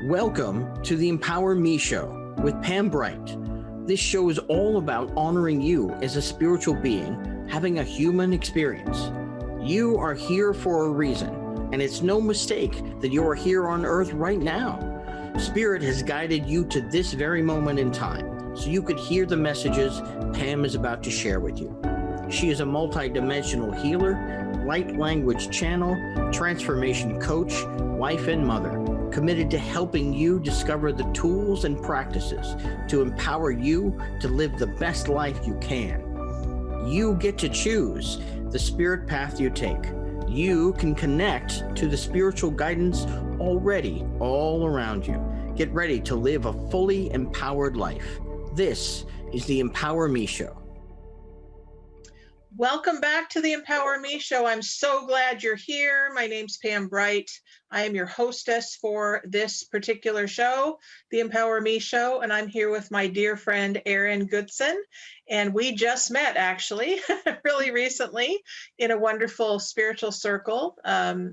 Welcome to the Empower Me Show with Pam Bright. This show is all about honoring you as a spiritual being, having a human experience. You are here for a reason, and it's no mistake that you are here on earth right now. Spirit has guided you to this very moment in time, so you could hear the messages Pam is about to share with you. She is a multidimensional healer, light language channel, transformation coach, wife and mother, committed to helping you discover the tools and practices to empower you to live the best life you can. You get to choose the spirit path you take. You can connect to the spiritual guidance already all around you. Get ready to live a fully empowered life. This is the Empower Me Show. Welcome back to the Empower Me Show. I'm so glad you're here. My name's Pam Bright. I am your hostess for this particular show, the Empower Me Show, and I'm here with my dear friend, Erian Goodson. And we just met, actually, really recently in a wonderful spiritual circle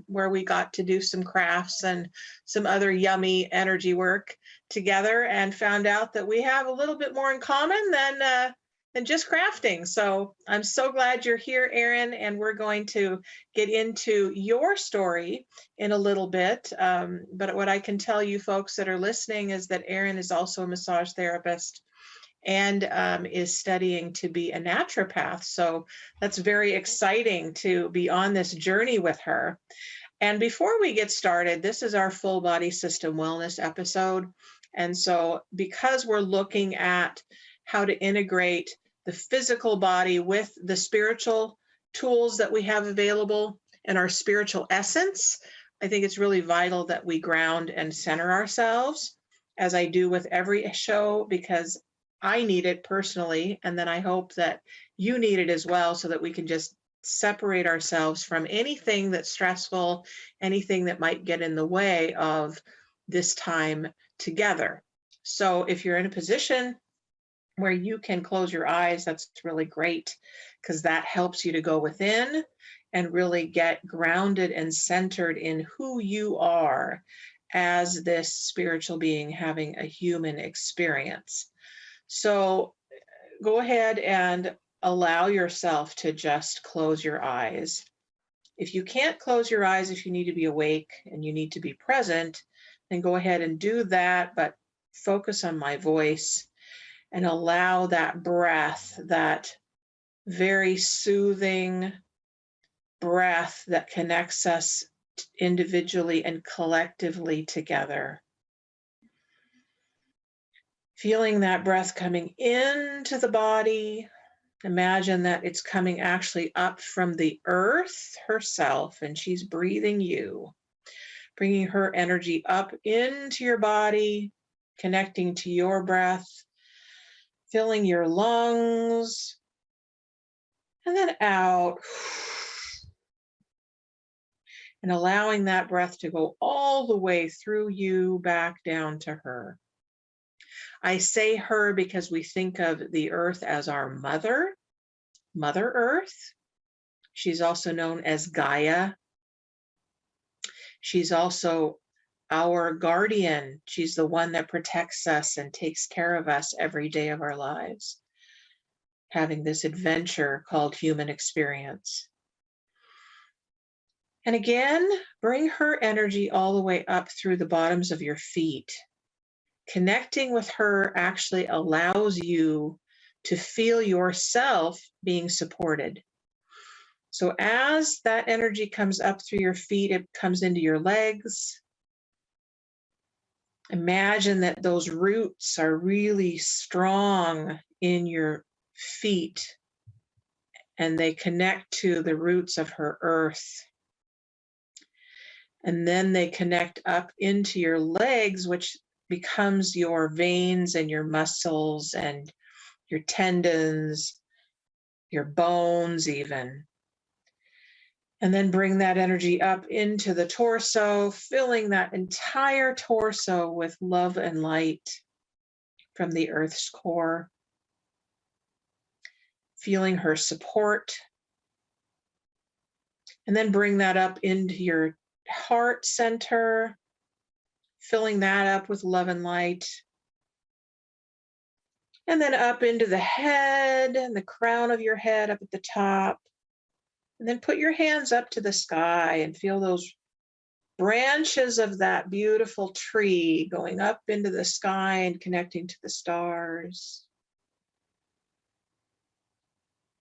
where we got to do some crafts and some other yummy energy work together and found out that we have a little bit more in common than just crafting. So I'm so glad you're here, Erian, and we're going to get into your story in a little bit. But what I can tell you folks that are listening is that Erian is also a massage therapist and is studying to be a naturopath. So that's very exciting to be on this journey with her. And before we get started, this is our full body system wellness episode. And so because we're looking at how to integrate the physical body with the spiritual tools that we have available and our spiritual essence, I think it's really vital that we ground and center ourselves, as I do with every show, because I need it personally. And then I hope that you need it as well, so that we can just separate ourselves from anything that's stressful, anything that might get in the way of this time together. So if you're in a position where you can close your eyes, that's really great, because that helps you to go within and really get grounded and centered in who you are as this spiritual being having a human experience. So go ahead and allow yourself to just close your eyes. If you can't close your eyes, if you need to be awake and you need to be present, then go ahead and do that, but focus on my voice and allow that breath, that very soothing breath that connects us individually and collectively together. Feeling that breath coming into the body. Imagine that it's coming actually up from the earth herself, and she's breathing you, bringing her energy up into your body, connecting to your breath, filling your lungs, and then out, and allowing that breath to go all the way through you back down to her. I say her because we think of the earth as our mother, Mother Earth. She's also known as Gaia. She's also our guardian. She's the one that protects us and takes care of us every day of our lives, having this adventure called human experience. And again, bring her energy all the way up through the bottoms of your feet. Connecting with her actually allows you to feel yourself being supported. So as that energy comes up through your feet, it comes into your legs. Imagine that those roots are really strong in your feet, and they connect to the roots of her earth. And then they connect up into your legs, which becomes your veins and your muscles and your tendons, your bones even. And then bring that energy up into the torso, filling that entire torso with love and light from the earth's core. Feeling her support. And then bring that up into your heart center, filling that up with love and light. And then up into the head and the crown of your head up at the top. And then put your hands up to the sky and feel those branches of that beautiful tree going up into the sky and connecting to the stars.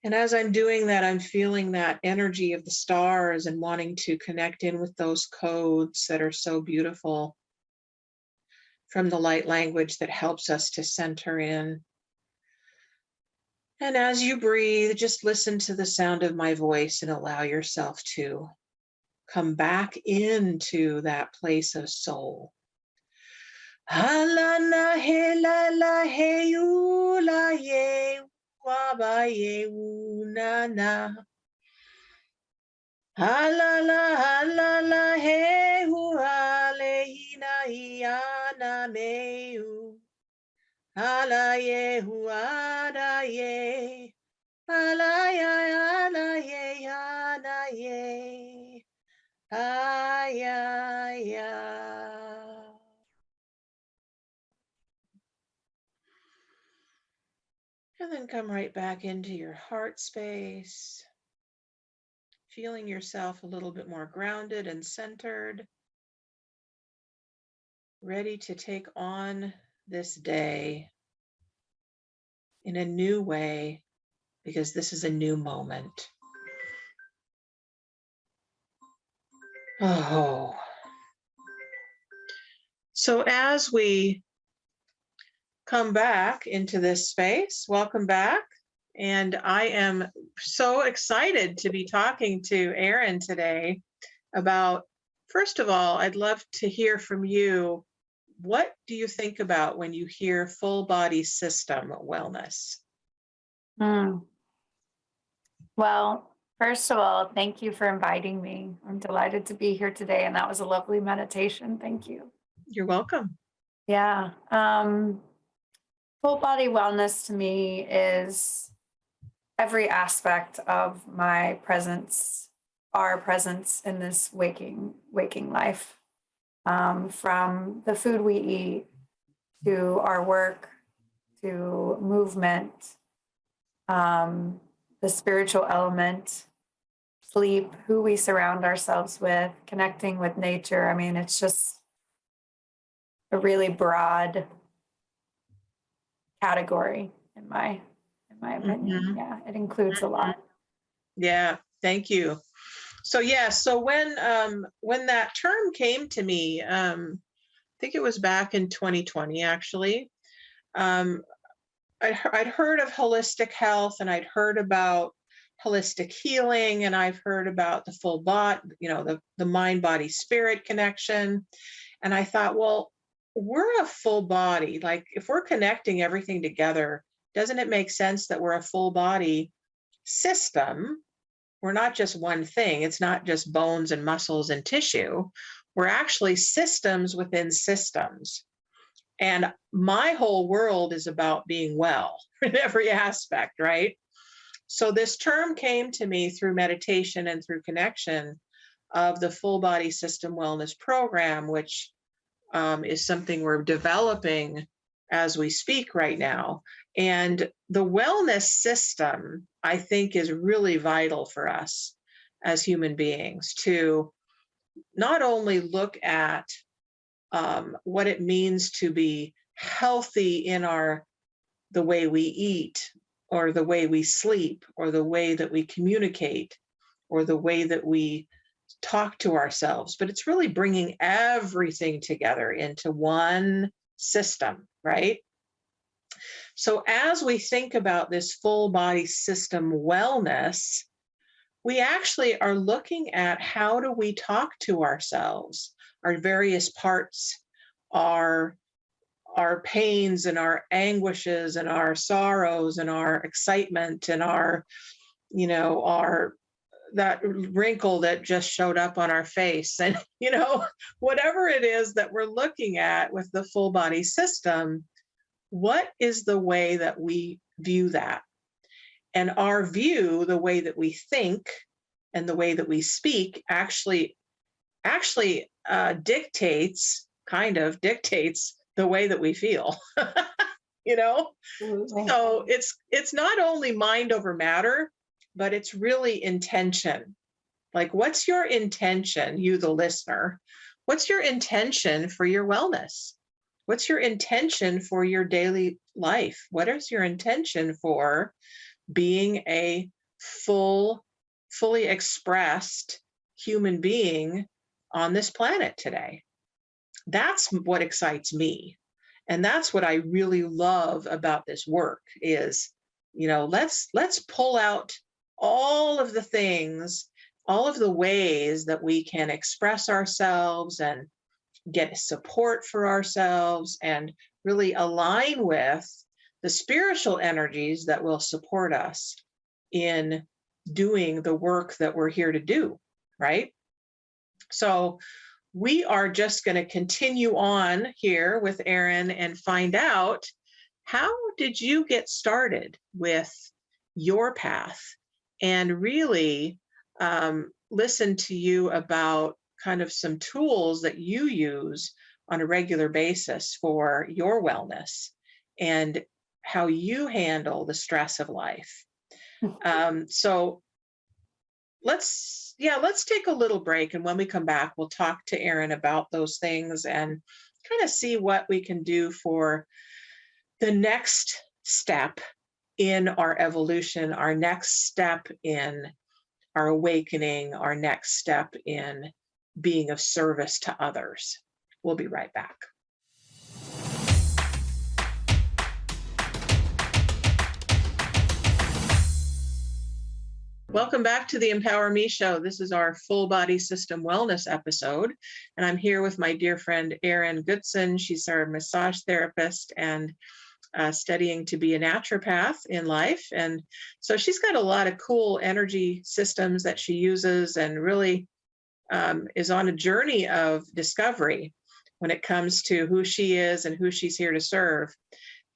And as I'm doing that, I'm feeling that energy of the stars and wanting to connect in with those codes that are so beautiful from the light language that helps us to center in. And as you breathe, just listen to the sound of my voice and allow yourself to come back into that place of soul. Halana he la la he you la ye wa ba ye wu na na. Halala he hu ale hina hiana me u. Ala ye hu ada ye. Ala ya ala ye ana ye. Ya. And then come right back into your heart space, feeling yourself a little bit more grounded and centered, ready to take on this day in a new way, because this is a new moment. Oh. So as we come back into this space, welcome back. And I am so excited to be talking to Erian today about, first of all, I'd love to hear from you. What do you think about when you hear full body system wellness? Well, first of all, thank you for inviting me. I'm delighted to be here today, and that was a lovely meditation. Thank you. You're welcome. Yeah. Full body wellness to me is every aspect of my presence, our presence in this waking life. From the food we eat, to our work, to movement, the spiritual element, sleep, who we surround ourselves with, connecting with nature. I mean, it's just a really broad category in my opinion. Mhm. Yeah, it includes a lot. Yeah, thank you. So when that term came to me, I think it was back in 2020 actually. I'd heard of holistic health, and I'd heard about holistic healing, and I've heard about the full body, the mind, body, spirit connection. And I thought, well, we're a full body. Like, if we're connecting everything together, doesn't it make sense that we're a full body system? We're not just one thing. It's not just bones and muscles and tissue. We're actually systems within systems. And my whole world is about being well in every aspect, right? So this term came to me through meditation and through connection of the Full Body System Wellness Program, which is something we're developing as we speak right now. And the wellness system, I think, is really vital for us as human beings to not only look at what it means to be healthy in the way we eat, or the way we sleep, or the way that we communicate, or the way that we talk to ourselves, but it's really bringing everything together into one system, right? So as we think about this full body system wellness, we actually are looking at how do we talk to ourselves, our various parts, our pains and our anguishes and our sorrows and our excitement and our that wrinkle that just showed up on our face, and whatever it is that we're looking at with the full body system, what is the way that we view that? And our view, the way that we think and the way that we speak, actually dictates kind of dictates the way that we feel. You know? Absolutely. So it's not only mind over matter, but it's really intention. Like, what's your intention, you the listener? What's your intention for your wellness? What's your intention for your daily life? What is your intention for being a fully expressed human being on this planet today? That's what excites me. And that's what I really love about this work is, let's pull out all of the things, all of the ways that we can express ourselves and get support for ourselves and really align with the spiritual energies that will support us in doing the work that we're here to do, right? So we are just going to continue on here with Erian and find out, how did you get started with your path, and really listen to you about kind of some tools that you use on a regular basis for your wellness and how you handle the stress of life. So let's take a little break, and when we come back, we'll talk to Erian about those things and kind of see what we can do for the next step in our evolution, our next step in our awakening, our next step in being of service to others. We'll be right back. Welcome back to the Empower Me Show. This is our full body system wellness episode, and I'm here with my dear friend Erian Goodson. She's our massage therapist and studying to be a naturopath in life, and so she's got a lot of cool energy systems that she uses, and really is on a journey of discovery when it comes to who she is and who she's here to serve.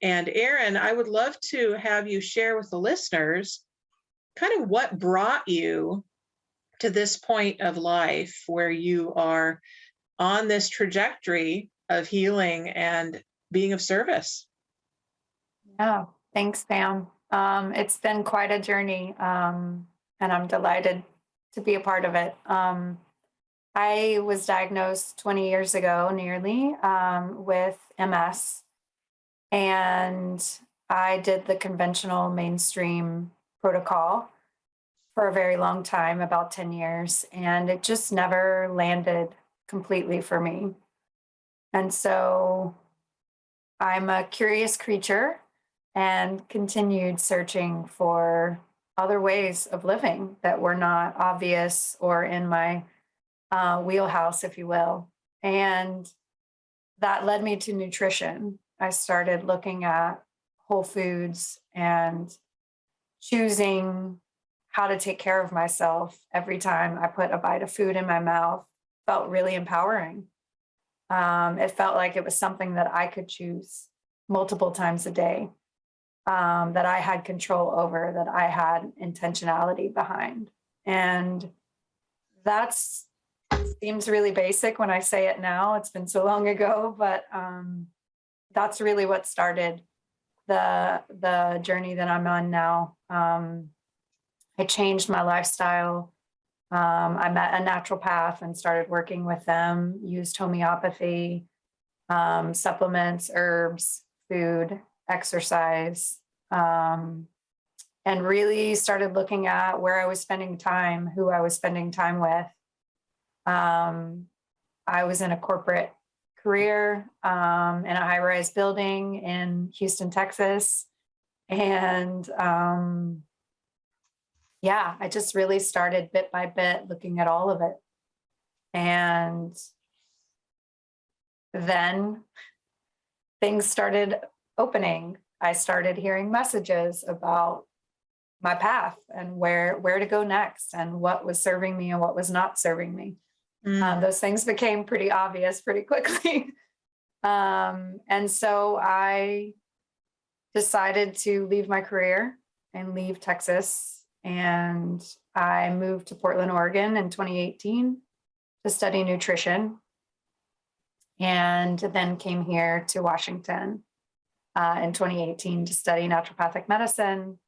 And Erian, I would love to have you share with the listeners kind of what brought you to this point of life where you are on this trajectory of healing and being of service. Yeah, thanks, Pam. It's been quite a journey, and I'm delighted to be a part of it. I was diagnosed 20 years ago, nearly, with MS, and I did the conventional mainstream protocol for a very long time, about 10 years, and it just never landed completely for me. And so I'm a curious creature and continued searching for other ways of living that were not obvious or in my wheelhouse, if you will. And that led me to nutrition. I started looking at whole foods and choosing how to take care of myself every time I put a bite of food in my mouth. Felt really empowering. It felt like it was something that I could choose multiple times a day, that I had control over, that I had intentionality behind. And that seems really basic when I say it now. It's been so long ago, but that's really what started the journey that I'm on now. I changed my lifestyle. I met a naturopath and started working with them, used homeopathy, supplements, herbs, food, exercise, and really started looking at where I was spending time, who I was spending time with. I was in a corporate career in a high-rise building in Houston, Texas. And I just really started bit by bit looking at all of it. And then things started opening. I started hearing messages about my path and where to go next and what was serving me and what was not serving me. Those things became pretty obvious pretty quickly. And so I decided to leave my career and leave Texas. And I moved to Portland, Oregon in 2018 to study nutrition. and then came here to Washington in 2018 to study naturopathic medicine.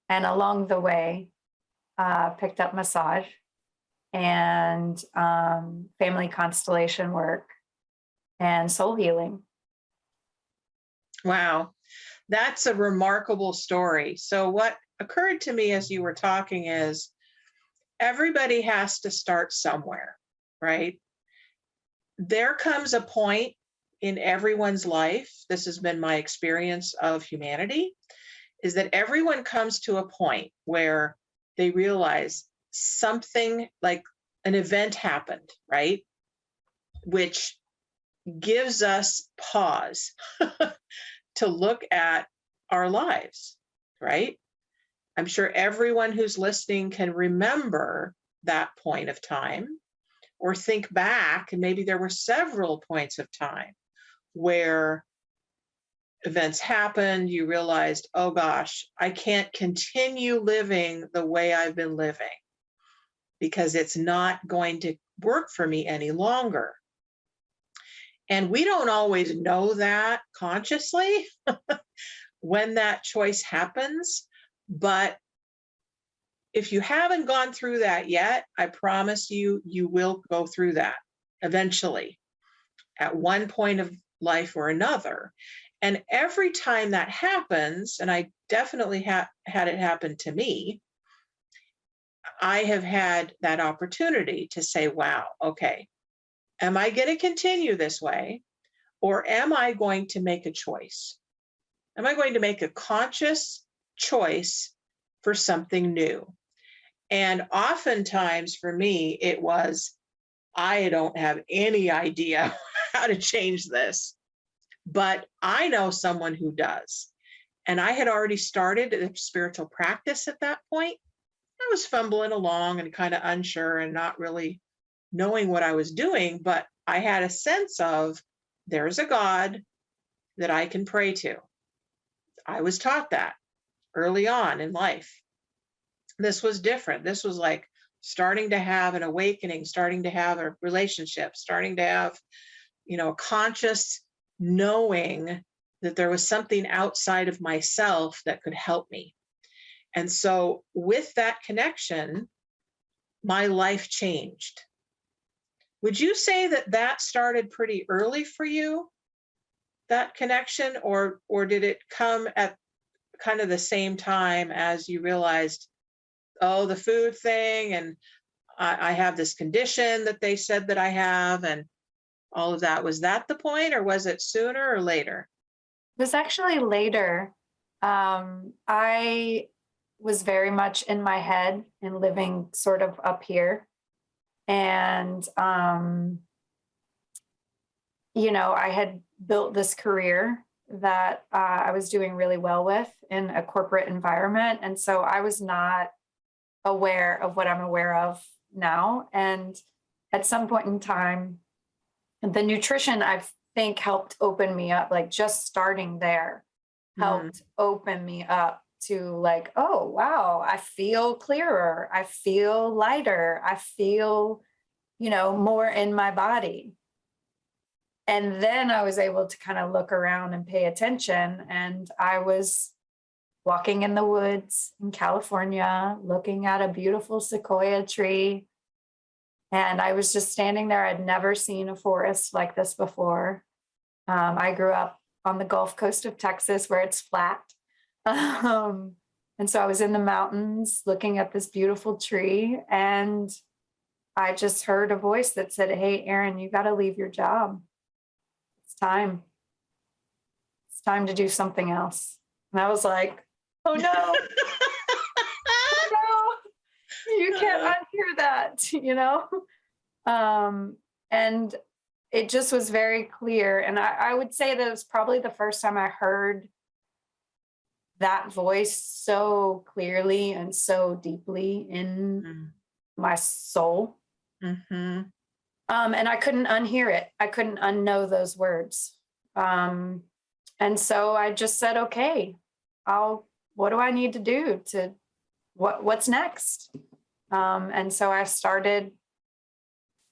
And along the way, picked up massage and family constellation work and soul healing. Wow, that's a remarkable story. So what occurred to me as you were talking is everybody has to start somewhere, right? There comes a point in everyone's life, this has been my experience of humanity, is that everyone comes to a point where they realize something like an event happened, right? Which gives us pause to look at our lives, right? I'm sure everyone who's listening can remember that point of time or think back, and maybe there were several points of time where events happened, you realized, oh gosh, I can't continue living the way I've been living because it's not going to work for me any longer. And we don't always know that consciously when that choice happens. But if you haven't gone through that yet, I promise you, you will go through that eventually at one point of life or another. And every time that happens, and I definitely had it happen to me, I have had that opportunity to say, wow, okay, am I going to continue this way? Or am I going to make a choice? Am I going to make a conscious choice for something new? And oftentimes for me, it was, I don't have any idea how to change this, but I know someone who does. And I had already started a spiritual practice at that point. I was fumbling along and kind of unsure and not really knowing what I was doing, but I had a sense of there's a God that I can pray to. I was taught that early on in life. This was different. This was like starting to have an awakening, starting to have a relationship, starting to have, a conscious knowing that there was something outside of myself that could help me. And so with that connection, my life changed. Would you say that that started pretty early for you, that connection, or did it come at kind of the same time as you realized, oh, the food thing, and I have this condition that they said that I have, and all of that? Was that the point, or was it sooner or later? It was actually later. I was very much in my head and living sort of up here. And, I had built this career that I was doing really well with in a corporate environment. And so I was not aware of what I'm aware of now. And at some point in time, the nutrition, I think, helped open me up, like just starting there helped open me up to like, oh, wow, I feel clearer. I feel lighter. I feel, more in my body. And then I was able to kind of look around and pay attention. And I was walking in the woods in California, looking at a beautiful sequoia tree. And I was just standing there. I'd never seen a forest like this before. I grew up on the Gulf Coast of Texas where it's flat. And so I was in the mountains looking at this beautiful tree, and I just heard a voice that said, hey, Erin, you got to leave your job. It's time. It's time to do something else. And I was like, oh no, no, you can't unhear that, and it just was very clear. And I would say that it was probably the first time I heard that voice so clearly and so deeply in my soul. And I couldn't unhear it. I couldn't unknow those words. And so I just said, okay, what do I need to do to, what's next? And so I started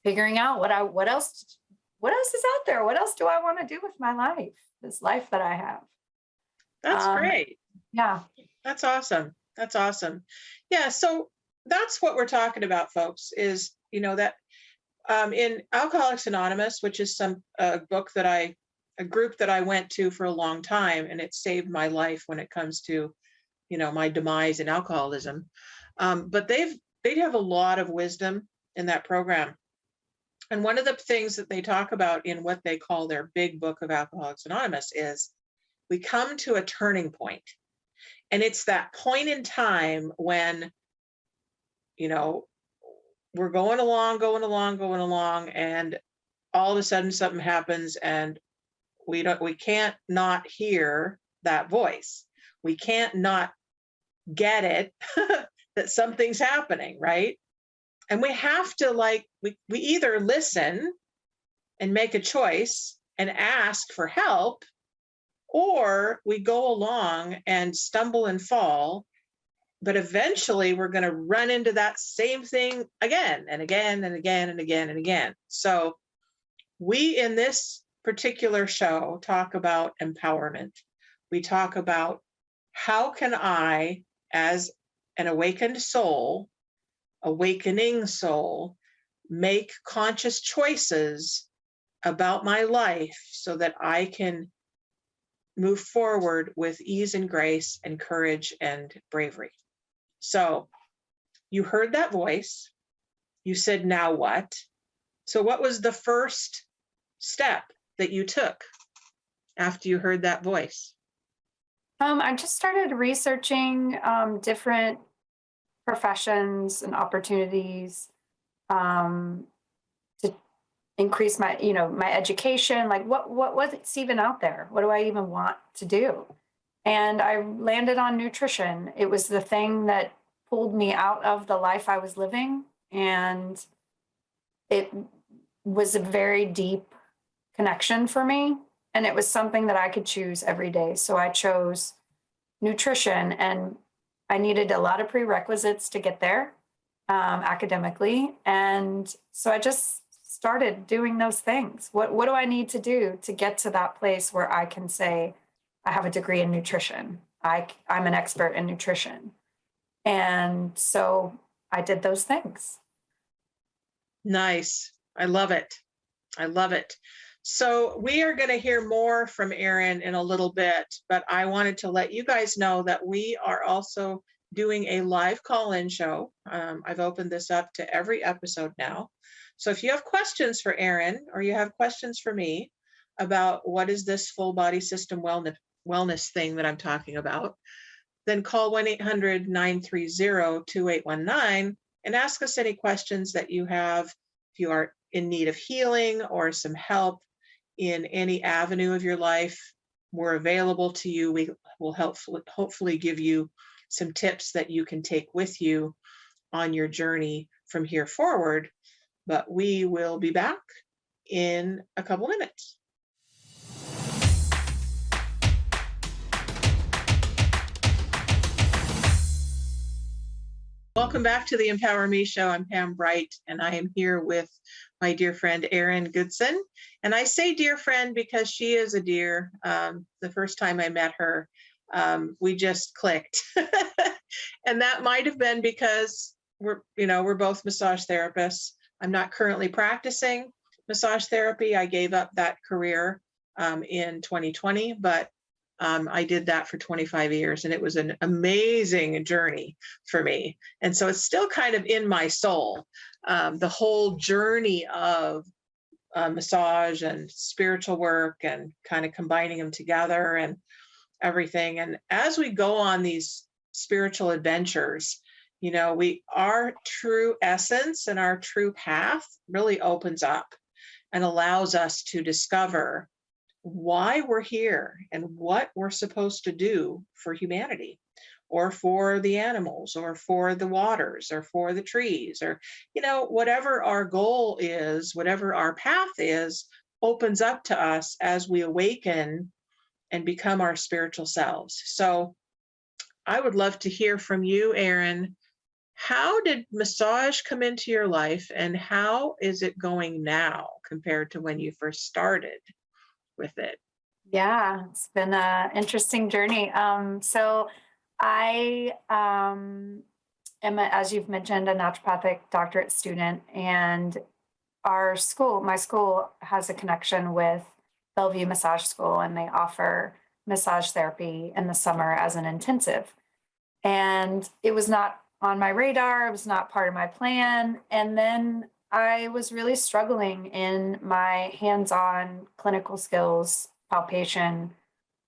figuring out what what else is out there? What else do I want to do with my life? This life that I have. That's great. Yeah. That's awesome. That's awesome. Yeah. So that's what we're talking about, folks, is, that in Alcoholics Anonymous, which is a group that I went to for a long time, and it saved my life when it comes to, my demise in alcoholism. But they have a lot of wisdom in that program. And one of the things that they talk about in what they call their big book of Alcoholics Anonymous is we come to a turning point. And it's that point in time when, we're going along, and all of a sudden something happens and we can't not hear that voice. We can't not get it that something's happening, right? And we have to we either listen and make a choice and ask for help, or we go along and stumble and fall, but eventually we're going to run into that same thing again and again and again and again and again. So we, in this particular show, talk about empowerment. We talk about how can I, as an awakening soul, make conscious choices about my life so that I can move forward with ease and grace and courage and bravery. So you heard that voice. You said, now what? So what was the first step that you took after you heard that voice? I just started researching different professions and opportunities to increase my, my education. Like what's even out there? What do I even want to do? And I landed on nutrition. It was the thing that pulled me out of the life I was living. And it was a very deep connection for me. And it was something that I could choose every day. So I chose nutrition, and I needed a lot of prerequisites to get there academically. And so I just started doing those things. What do I need to do to get to that place where I can say, I have a degree in nutrition. I'm an expert in nutrition. And so I did those things. Nice. I love it. I love it. So we are going to hear more from Erian in a little bit, but I wanted to let you guys know that we are also doing a live call-in show. I've opened this up to every episode now. So if you have questions for Erian, or you have questions for me about what is this full body system wellness thing that I'm talking about, then call 1-800-930-2819 and ask us any questions that you have. If you are in need of healing or some help in any avenue of your life, we're available to you. We will hopefully give you some tips that you can take with you on your journey from here forward. But we will be back in a couple minutes. Welcome back to the Empower Me Show. I'm Pam Bright, and I am here with my dear friend, Erian Goodson. And I say dear friend because she is a dear. The first time I met her, we just clicked. And that might have been because we're both massage therapists. I'm not currently practicing massage therapy. I gave up that career in 2020, but I did that for 25 years, and it was an amazing journey for me. And so it's still kind of in my soul, the whole journey of massage and spiritual work and kind of combining them together and everything. And as we go on these spiritual adventures, our true essence and our true path really opens up and allows us to discover why we're here and what we're supposed to do for humanity, or for the animals, or for the waters, or for the trees, or, whatever our goal is, whatever our path is, opens up to us as we awaken and become our spiritual selves. So I would love to hear from you, Erian. How did massage come into your life, and how is it going now compared to when you first started with it? Yeah, it's been an interesting journey. So I am, as you've mentioned, a naturopathic doctorate student, and my school has a connection with Bellevue Massage School, and they offer massage therapy in the summer as an intensive. And it was not on my radar, it was not part of my plan. And then I was really struggling in my hands on clinical skills, palpation,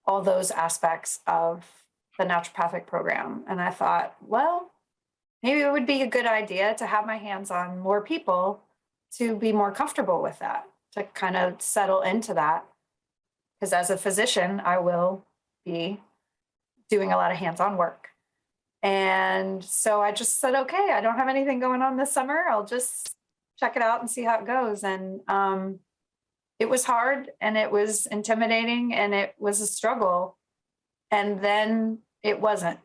all those aspects of the naturopathic program. And I thought, well, maybe it would be a good idea to have my hands on more people to be more comfortable with that, to kind of settle into that. Because as a physician, I will be doing a lot of hands on work. And so I just said, okay, I don't have anything going on this summer. I'll just check it out and see how it goes. And it was hard, and it was intimidating, and it was a struggle. And then it wasn't.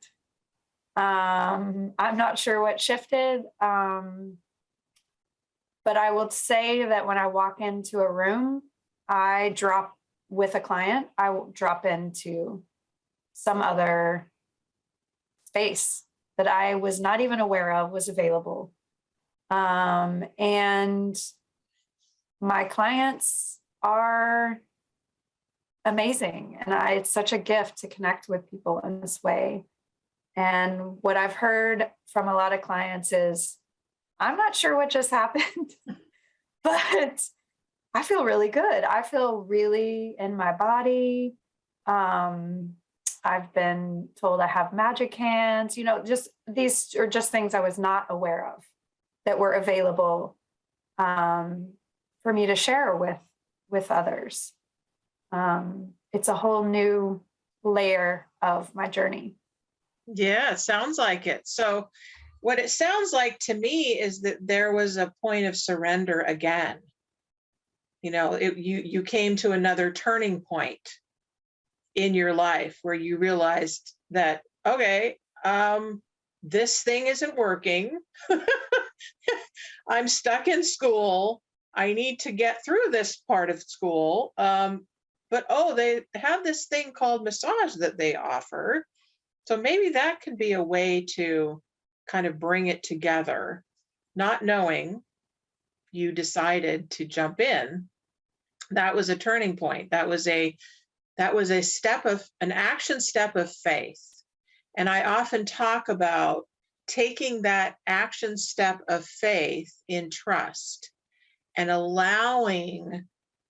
I'm not sure what shifted. But I will say that when I walk into a room, I drop with a client, I will drop into some other space that I was not even aware of was available. And my clients are amazing. And it's such a gift to connect with people in this way. And what I've heard from a lot of clients is, I'm not sure what just happened, but I feel really good. I feel really in my body. I've been told I have magic hands, just these are just things I was not aware of that were available for me to share with others. It's a whole new layer of my journey. Yeah, it sounds like it. So what it sounds like to me is that there was a point of surrender again. You came to another turning point in your life where you realized that, okay, this thing isn't working. I'm stuck in school. I need to get through this part of school. But they have this thing called massage that they offer. So maybe that could be a way to kind of bring it together. Not knowing, you decided to jump in. That was a turning point. That was an action step of faith. And I often talk about taking that action step of faith in trust and allowing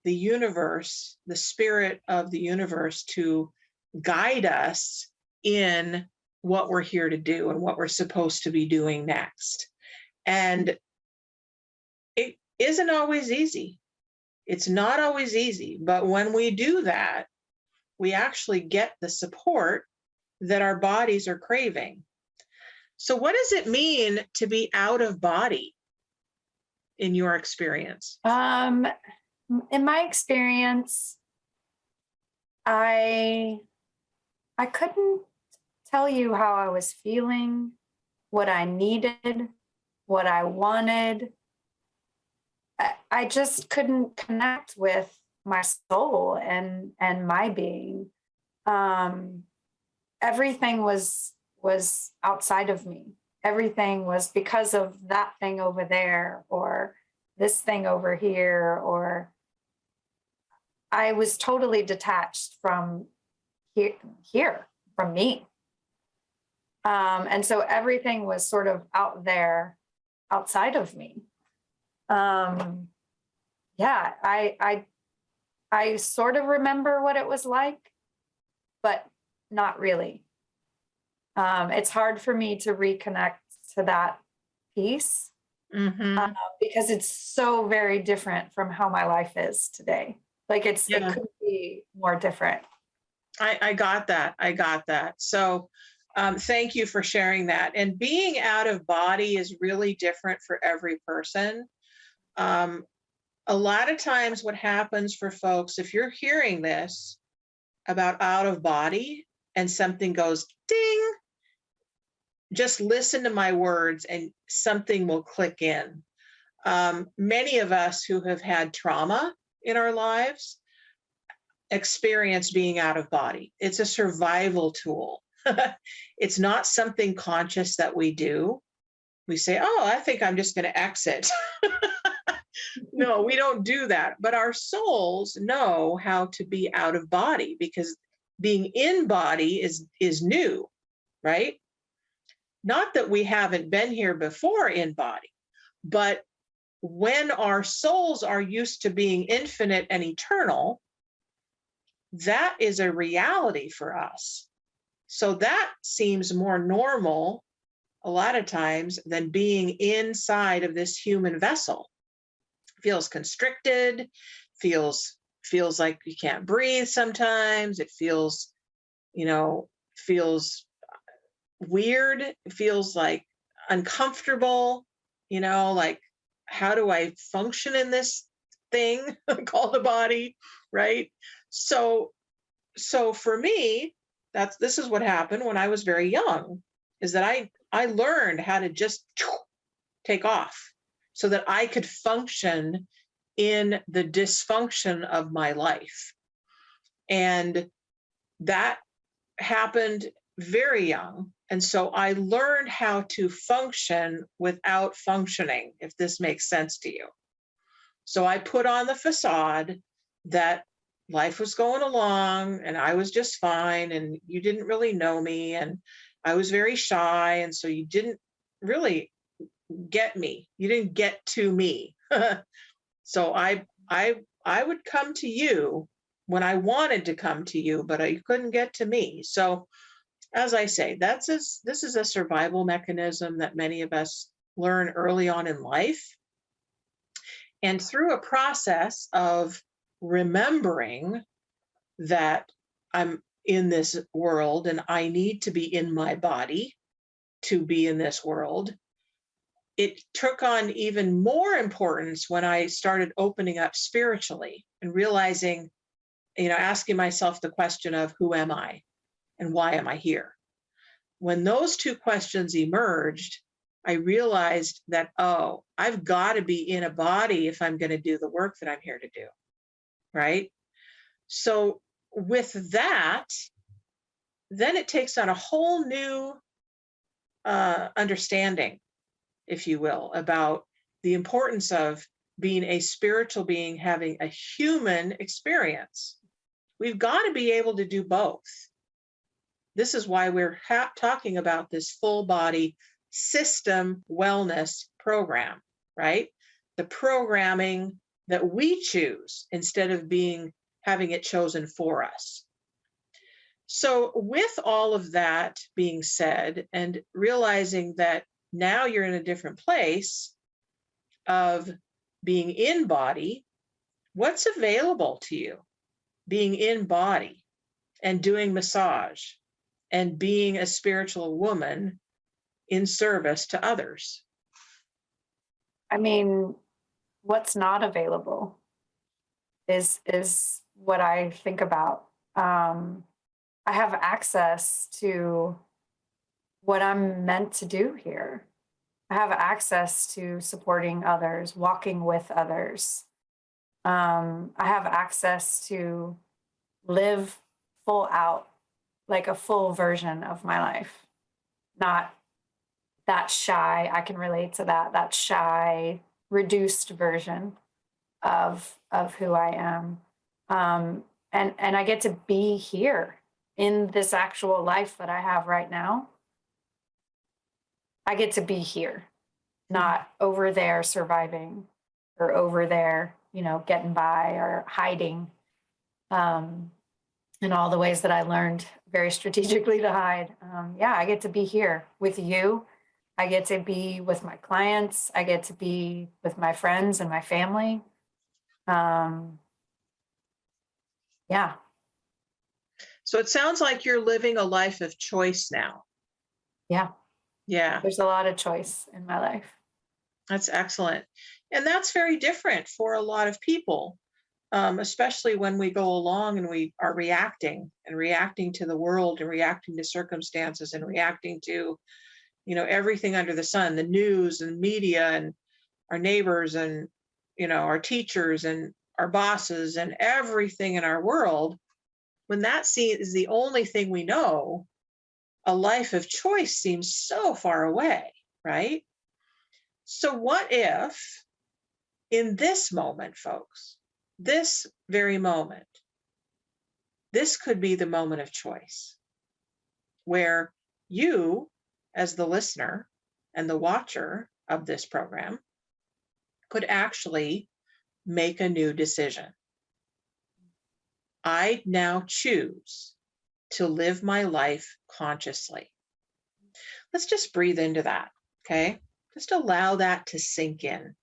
the universe, the spirit of the universe, to guide us in what we're here to do and what we're supposed to be doing next. And it isn't always easy. It's not always easy, but when we do that, we actually get the support that our bodies are craving. So what does it mean to be out of body in your experience? In my experience, I couldn't tell you how I was feeling, what I needed, what I wanted. I just couldn't connect with my soul and my being. Everything was outside of me. Everything was because of that thing over there, or this thing over here, or I was totally detached from here from me. And so everything was sort of out there, outside of me. Yeah, I sort of remember what it was like, but not really. It's hard for me to reconnect to that piece because it's so very different from how my life is today. Like it couldn't be more different. I got that. So thank you for sharing that. And being out of body is really different for every person. A lot of times what happens for folks, if you're hearing this about out of body and something goes ding, just listen to my words and something will click in. Many of us who have had trauma in our lives experience being out of body. It's a survival tool. It's not something conscious that we do. We say, oh, I think I'm just going to exit. No, we don't do that. But our souls know how to be out of body, because being in body is new, right? Not that we haven't been here before in body, but when our souls are used to being infinite and eternal, that is a reality for us. So that seems more normal a lot of times than being inside of this human vessel. Feels constricted, feels like you can't breathe sometimes. It feels weird. It feels like uncomfortable, like, how do I function in this thing called a body, right? So for me, this is what happened when I was very young, is that I learned how to just take off so that I could function in the dysfunction of my life. And that happened very young. And so I learned how to function without functioning, if this makes sense to you. So I put on the facade that life was going along and I was just fine and you didn't really know me and I was very shy. And so you didn't really get me. You didn't get to me. So I would come to you when I wanted to come to you, but I couldn't get to me. So as I say, this is a survival mechanism that many of us learn early on in life. And through a process of remembering that I'm in this world and I need to be in my body to be in this world, it took on even more importance when I started opening up spiritually and realizing, asking myself the question of who am I and why am I here? When those two questions emerged, I realized that, oh, I've got to be in a body if I'm going to do the work that I'm here to do, right? So with that, then it takes on a whole new understanding, if you will, about the importance of being a spiritual being, having a human experience. We've got to be able to do both. This is why we're talking about this full body system wellness program, right? The programming that we choose instead of having it chosen for us. So with all of that being said, and realizing that now you're in a different place of being in body, what's available to you being in body and doing massage and being a spiritual woman in service to others? I mean, what's not available is what I think about. I have access to what I'm meant to do here. I have access to supporting others, walking with others. I have access to live full out, like a full version of my life, not that shy. I can relate to that shy, reduced version of who I am. And I get to be here in this actual life that I have right now. I get to be here, not over there surviving or over there, getting by or hiding. In all the ways that I learned very strategically to hide. I get to be here with you. I get to be with my clients. I get to be with my friends and my family. So it sounds like you're living a life of choice now. Yeah. There's a lot of choice in my life. That's excellent. And that's very different for a lot of people, especially when we go along and we are reacting to the world and reacting to circumstances and reacting to, everything under the sun, the news and media and our neighbors and, our teachers and our bosses and everything in our world, when that is the only thing we know, a life of choice seems so far away, right? So what if in this moment, folks, this very moment, this could be the moment of choice where you, as the listener and the watcher of this program, could actually make a new decision. I now choose to live my life consciously. Let's just breathe into that, okay? Just allow that to sink in.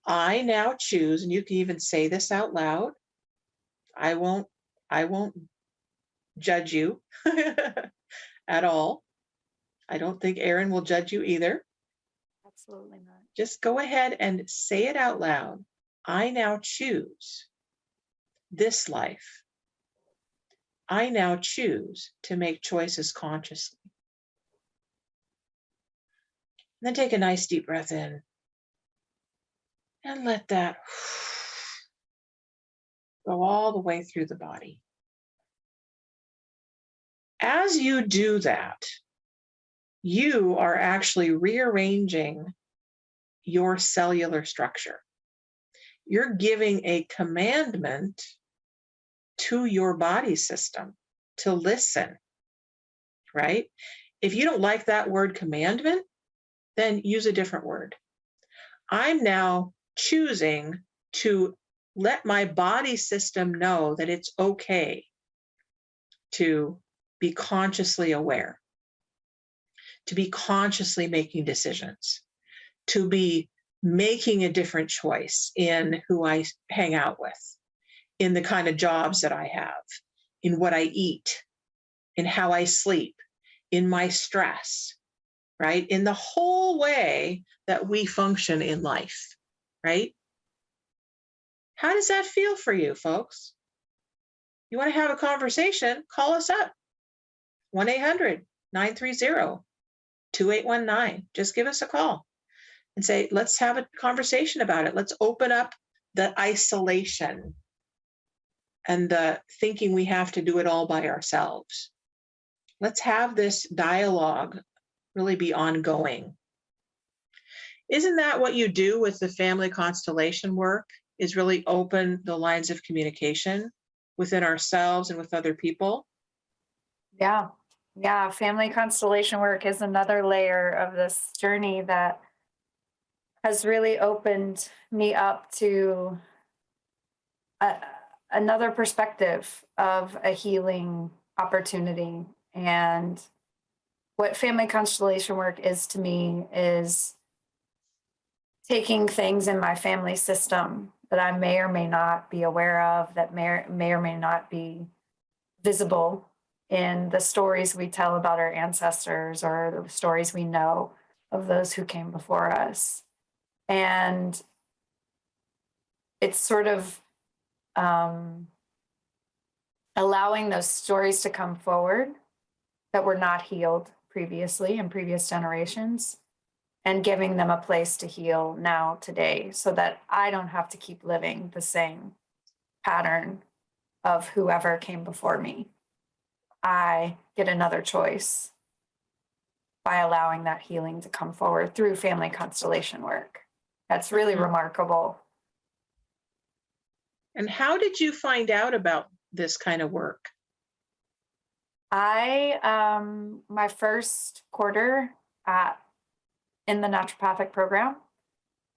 I now choose, and you can even say this out loud. I won't judge you at all. I don't think Erian will judge you either. Absolutely not. Just go ahead and say it out loud. I now choose this life. I now choose to make choices consciously. And then take a nice deep breath in and let that go all the way through the body. As you do that, you are actually rearranging your cellular structure. You're giving a commandment to your body system to listen, right? If you don't like that word commandment, then use a different word. I'm now choosing to let my body system know that it's okay to be consciously aware, to be consciously making decisions, to be making a different choice in who I hang out with, in the kind of jobs that I have, in what I eat, in how I sleep, in my stress, right? In the whole way that we function in life, right? How does that feel for you, folks? You want to have a conversation, call us up. 1-800-930-2819. Just give us a call and say, let's have a conversation about it. Let's open up the isolation and the thinking we have to do it all by ourselves. Let's have this dialogue really be ongoing. Isn't that what you do with the family constellation work, is really open the lines of communication within ourselves and with other people? Yeah. Yeah. Family constellation work is another layer of this journey that has really opened me up to another perspective of a healing opportunity. And what family constellation work is to me is taking things in my family system that I may or may not be aware of, that may or may not be visible in the stories we tell about our ancestors or the stories we know of those who came before us. And it's sort of allowing those stories to come forward that were not healed previously in previous generations, and giving them a place to heal now, today, so that I don't have to keep living the same pattern of whoever came before me. I get another choice by allowing that healing to come forward through family constellation work. That's really remarkable. And how did you find out about this kind of work? My first quarter in the naturopathic program,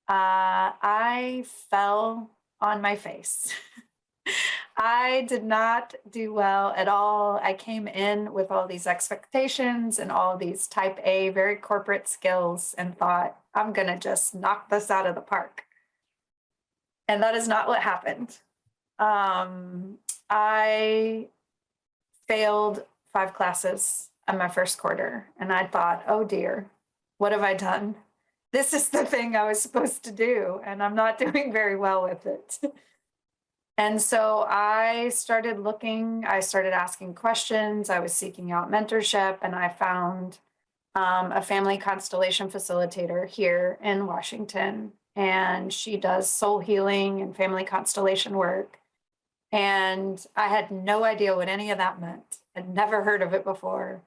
I fell on my face. I did not do well at all. I came in with all these expectations and all these type A, very corporate skills, and thought, I'm going to just knock this out of the park. And that is not what happened. I failed 5 classes in my first quarter, and I thought, oh dear, what have I done? This is the thing I was supposed to do, and I'm not doing very well with it. And so I started looking, I started asking questions, I was seeking out mentorship, and I found a family constellation facilitator here in Washington. And she does soul healing and family constellation work. And I had no idea what any of that meant. I'd never heard of it before.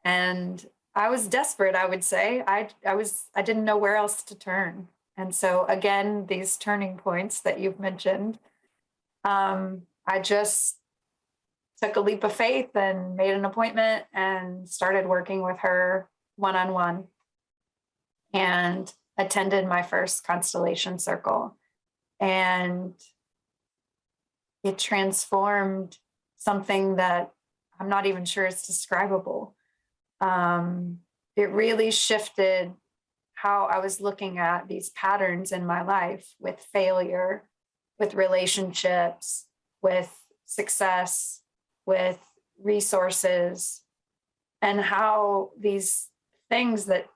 And I was desperate, I would say. I didn't know where else to turn. And so again, these turning points that you've mentioned, I just took a leap of faith and made an appointment and started working with her one-on-one and attended my first constellation circle. And it transformed something that I'm not even sure is describable. It really shifted how I was looking at these patterns in my life with failure, with relationships, with success, with resources, and how these things that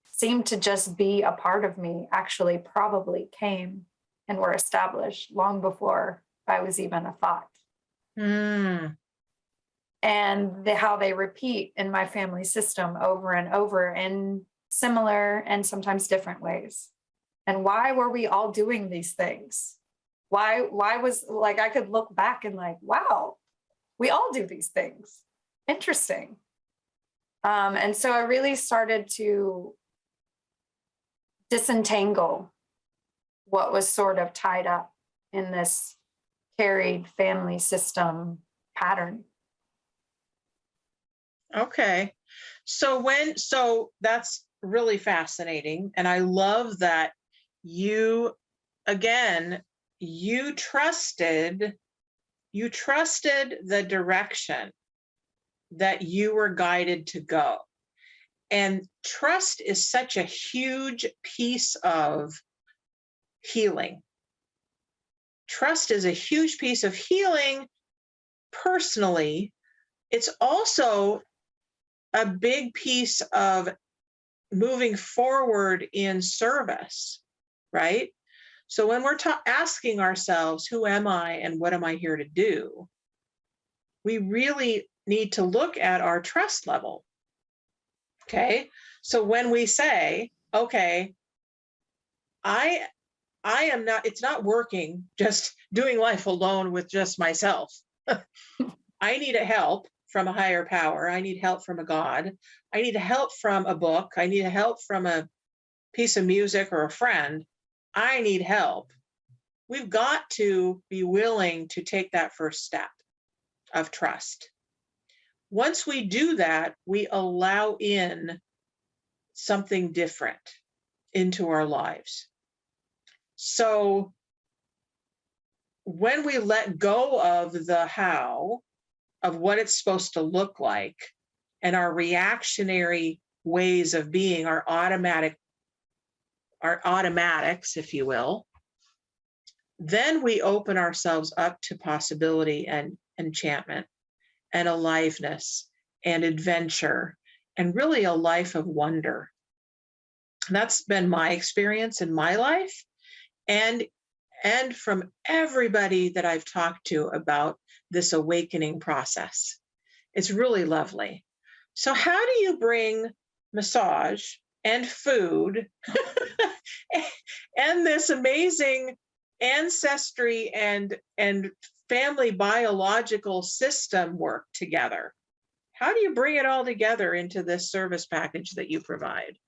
seemed to just be a part of me actually probably came and were established long before I was even a thought. Mm. And how they repeat in my family system over and over in similar and sometimes different ways. And why were we all doing these things? Why was, like, I could look back and like, wow, we all do these things. Interesting. And so I really started to disentangle what was sort of tied up in this carried family system pattern. Okay. So that's really fascinating. And I love that you trusted the direction that you were guided to go. And trust is such a huge piece of healing. Trust is a huge piece of healing personally. It's also a big piece of moving forward in service, right? So when we're asking ourselves, who am I and what am I here to do? We really need to look at our trust level. Okay. So when we say, okay, I am not, it's not working just doing life alone with just myself. I need a help from a higher power. I need help from a God. I need help from a book. I need help from a piece of music or a friend. I need help. We've got to be willing to take that first step of trust. Once we do that, we allow in something different into our lives. So when we let go of the how, of what it's supposed to look like, and our reactionary ways of being, our automatics, if you will, then we open ourselves up to possibility and enchantment and aliveness and adventure and really a life of wonder. That's been my experience in my life, and from everybody that I've talked to about this awakening process. It's really lovely. So how do you bring massage and food and this amazing ancestry and family biological system work together? How do you bring it all together into this service package that you provide?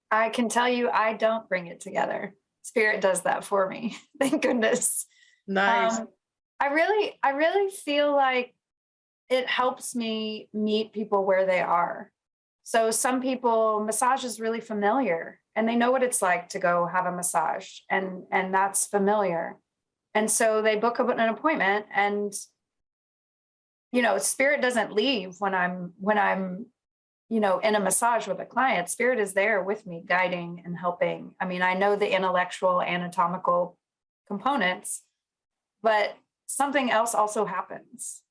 I can tell you, I don't bring it together. Spirit does that for me. Thank goodness. Nice. I really feel like it helps me meet people where they are. So some people, massage is really familiar and they know what it's like to go have a massage, and that's familiar. And so they book an appointment, and Spirit doesn't leave when I'm in a massage with a client. Spirit is there with me, guiding and helping. I mean, I know the intellectual, anatomical components, but something else also happens.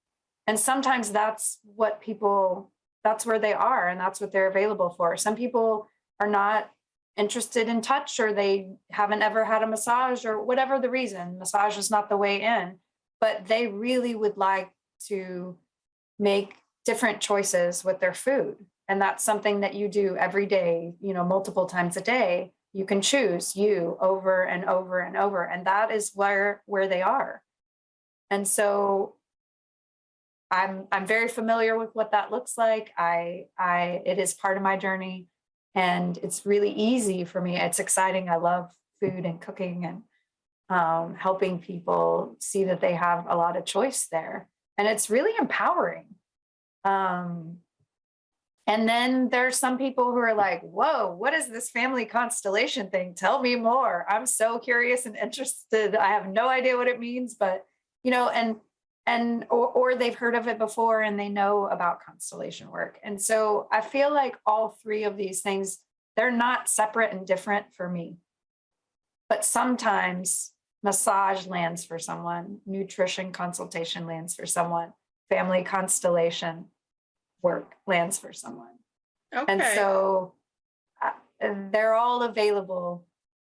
And sometimes that's where they are, and that's what they're available for. Some people are not interested in touch, or they haven't ever had a massage, or whatever the reason. Massage is not the way in. but they really would like to make different choices with their food. And that's something that you do every day, multiple times a day. You can choose you over and over and over. And that is where they are. And so I'm very familiar with what that looks like. It is part of my journey, and it's really easy for me. It's exciting. I love food and cooking and helping people see that they have a lot of choice there. And it's really empowering. And then there's some people who are like, whoa, what is this family constellation thing? Tell me more. I'm so curious and interested. I have no idea what it means, but or they've heard of it before and they know about constellation work. And so I feel like all three of these things, they're not separate and different for me. But sometimes massage lands for someone, nutrition consultation lands for someone, family constellation work lands for someone. Okay. And so they're all available.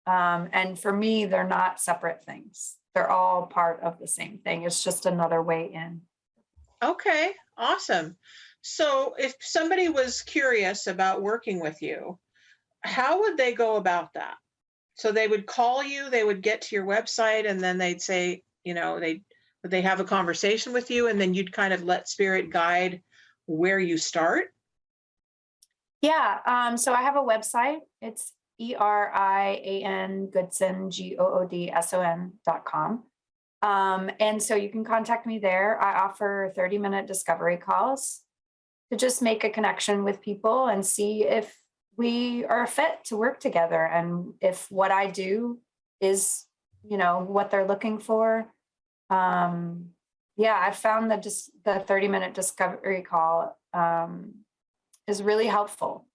And for me, they're not separate things. They're all part of the same thing. It's just another way in. Okay, awesome. So if somebody was curious about working with you, how would they go about that? So they would call you, they would get to your website, and then they'd say, would they have a conversation with you, and then you'd kind of let spirit guide where you start? Yeah. So I have a website. It's Erian Goodson, GOODSON.com. And so you can contact me there. I offer 30-minute discovery calls to just make a connection with people and see if we are fit to work together and if what I do is, what they're looking for. Yeah, I found that just the 30-minute discovery call is really helpful.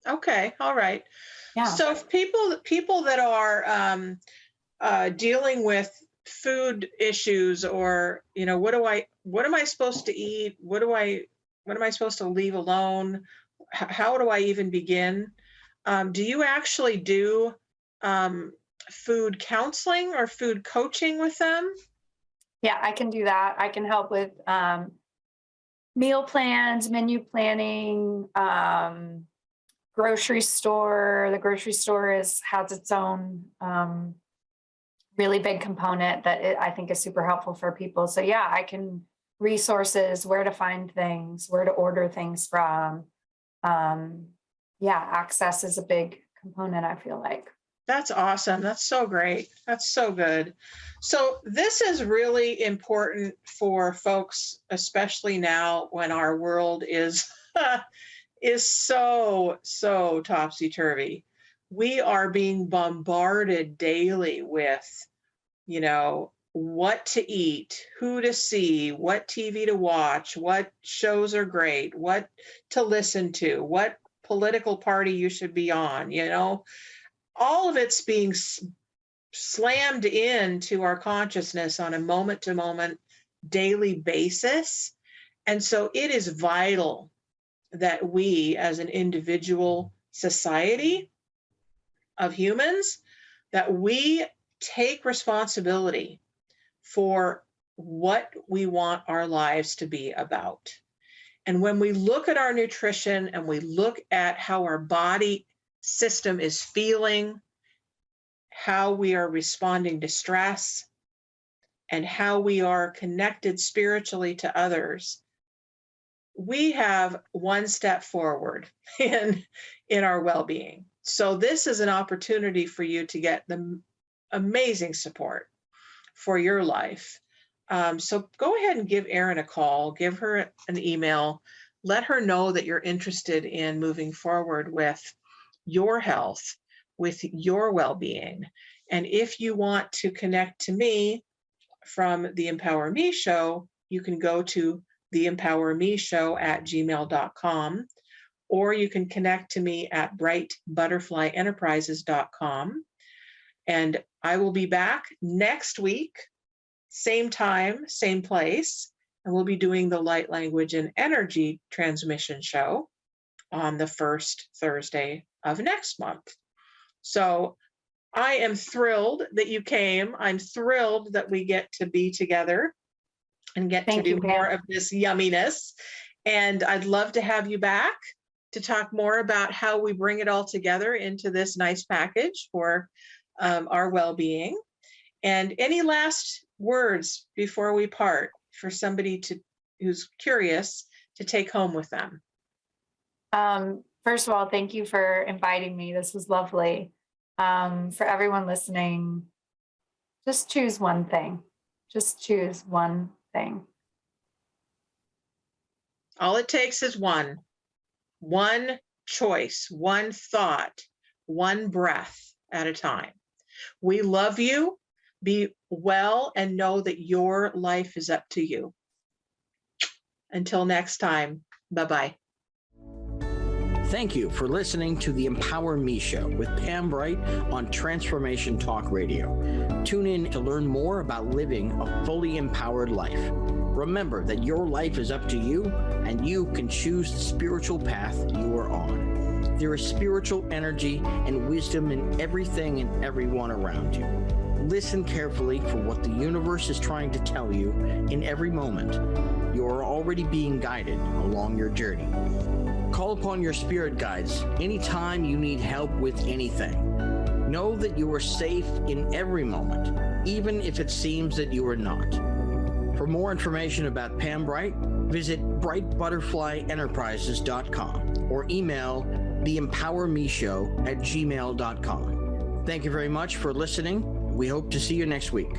Okay, all right. Yeah. So if people that are dealing with food issues, or what am I supposed to eat? What am I supposed to leave alone? How do I even begin? Do you actually do food counseling or food coaching with them? Yeah, I can do that. I can help with meal plans, menu planning, grocery store. The grocery store has its own really big component that I think is super helpful for people. So yeah, I can resources, where to find things, where to order things from. Yeah, access is a big component, I feel like. That's awesome. That's so great. That's so good. So this is really important for folks, especially now when our world is so topsy-turvy. We are being bombarded daily with, what to eat, who to see, what TV to watch, what shows are great, what to listen to, what political party you should be on, all of it's being slammed into our consciousness on a moment-to-moment daily basis. And so it is vital that we, as an individual society of humans, that we take responsibility for what we want our lives to be about. And when we look at our nutrition and we look at how our body system is feeling, how we are responding to stress, and how we are connected spiritually to others, we have one step forward in our well-being. So this is an opportunity for you to get the amazing support for your life. So go ahead and give Erin a call, give her an email, let her know that you're interested in moving forward with your health, with your well-being. And if you want to connect to me from the Empower Me Show, you can go to theempowermeshow@gmail.com, or you can connect to me at brightbutterflyenterprises.com. And I will be back next week, same time, same place, and we'll be doing the Light Language and Energy Transmission Show on the first Thursday of next month. So I am thrilled that you came. I'm thrilled that we get to be together and get Thank to do you, more Pam. of this yumminess. And I'd love to have you back to talk more about how we bring it all together into this nice package for our well-being. And any last words before we part for somebody who's curious to take home with them? First of all, thank you for inviting me. This was lovely. For everyone listening, just choose one thing. Just choose one thing. All it takes is one choice, one thought, one breath at a time. We love you. Be well and know that your life is up to you. Until next time, bye-bye. Thank you for listening to the Empower Me Show with Pam Bright on Transformation Talk Radio. Tune in to learn more about living a fully empowered life. Remember that your life is up to you, and you can choose the spiritual path you are on. There is spiritual energy and wisdom in everything and everyone around you. Listen carefully for what the universe is trying to tell you in every moment. You are already being guided along your journey. Call upon your spirit guides anytime you need help with anything. Know that you are safe in every moment, even if it seems that you are not. For more information about Pam Bright, visit brightbutterflyenterprises.com or email theempowermeshow@gmail.com. Thank you very much for listening. We hope to see you next week.